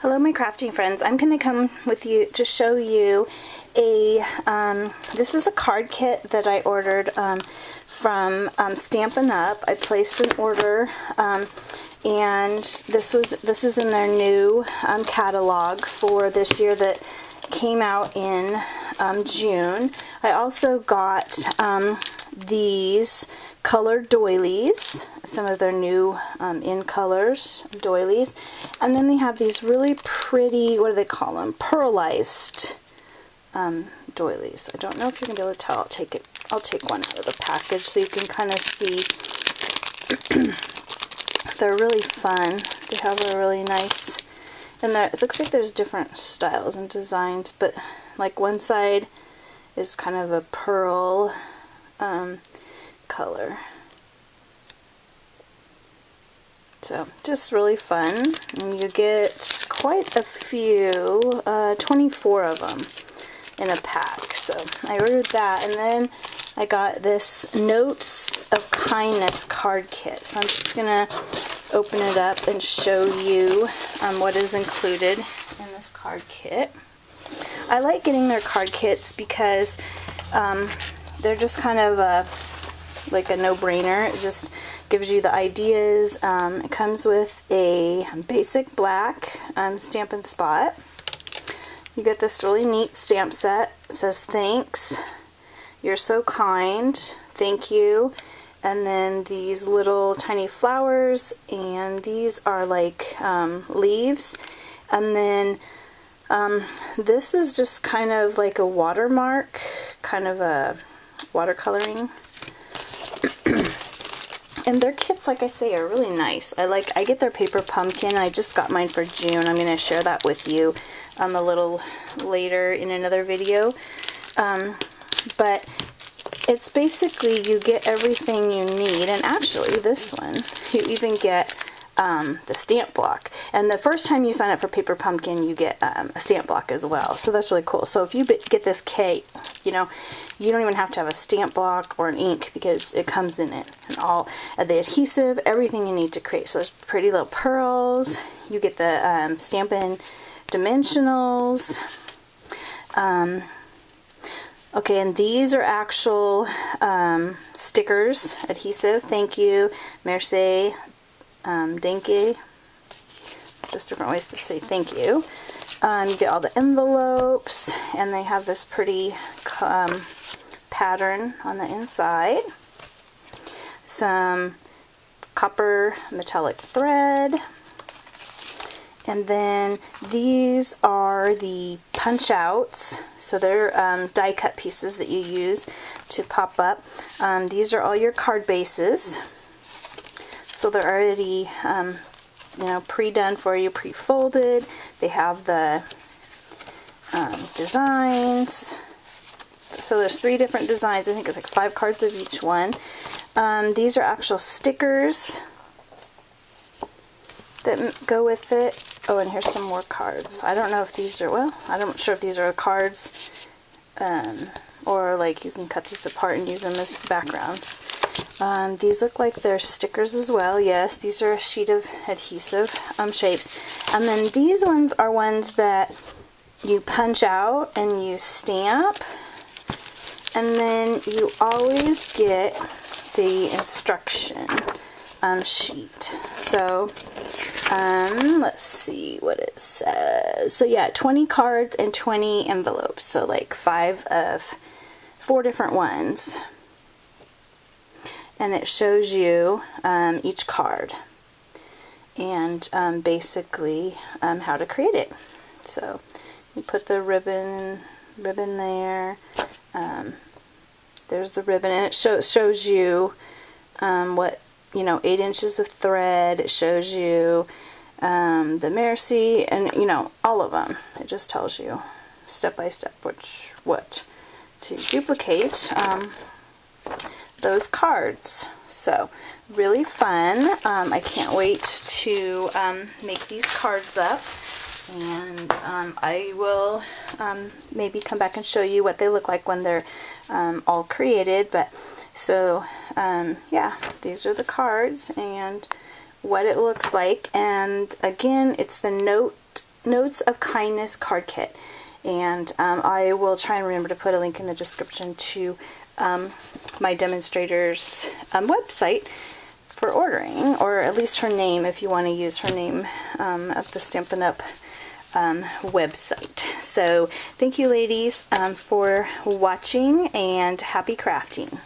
Hello my crafting friends, I'm going to come with you to show you this is a card kit that I ordered from Stampin' Up. I placed an order and this is in their new catalog for this year that came out in June. I also got these colored doilies, some of their new in colors doilies, and then they have these really pretty, what do they call them, pearlized doilies. I don't know if you're gonna be able to tell. I'll take one out of the package so you can kind of see. They're really fun. They have a really nice, and it looks like there's different styles and designs, but like one side is kind of a pearl color. So just really fun, and you get quite a few, 24 of them in a pack. So I ordered that, and then I got this Notes of Kindness card kit. So I'm just gonna open it up and show you what is included in this card kit. I like getting their card kits because they're just kind of like a no-brainer. It just gives you the ideas. It comes with a basic black Stampin' Spot. You get this really neat stamp set. It says thanks, you're so kind, thank you, and then these little tiny flowers, and these are like leaves, and then this is just kind of like a watermark, kind of a watercoloring. And their kits, like I say, are really nice. I get their paper pumpkin. I just got mine for June. I'm going to share that with you a little later in another video. But it's basically, you get everything you need. And actually, this one, you even get the stamp block. And the first time you sign up for Paper Pumpkin, you get a stamp block as well. So that's really cool. So if you get this kit, you know, you don't even have to have a stamp block or an ink because it comes in it. And all the adhesive, everything you need to create. So there's pretty little pearls. You get the Stampin' Dimensionals. Okay, and these are actual stickers, adhesive. Thank you, merci. Dinky, just different ways to say thank you. You get all the envelopes, and they have this pretty pattern on the inside. Some copper metallic thread, and then these are the punch outs. So they're die cut pieces that you use to pop up. These are all your card bases. So they're already, you know, pre-done for you, pre-folded. They have the designs. So there's 3 different designs. I think it's like 5 cards of each one. These are actual stickers that go with it. Oh, and here's some more cards. I don't know if these are, well, I'm not sure if these are cards, or like you can cut these apart and use them as backgrounds. These look like they're stickers as well. Yes, these are a sheet of adhesive shapes. And then these ones are ones that you punch out and you stamp. And then you always get the instruction sheet. So let's see what it says. So yeah, 20 cards and 20 envelopes. So like 5 of 4 different ones. And it shows you each card and basically how to create it. So you put the ribbon there. There's the ribbon, and it shows you what, you know, 8 inches of thread. It shows you the merci, and you know, all of them. It just tells you step by step what to duplicate those cards. So really fun. I can't wait to make these cards up, and I will maybe come back and show you what they look like when they're all created. But so yeah, these are the cards and what it looks like. And again, it's the Note Notes of Kindness card kit. And I will try and remember to put a link in the description to my demonstrator's website for ordering, or at least her name if you want to use her name of the Stampin' Up website. So thank you ladies for watching, and happy crafting.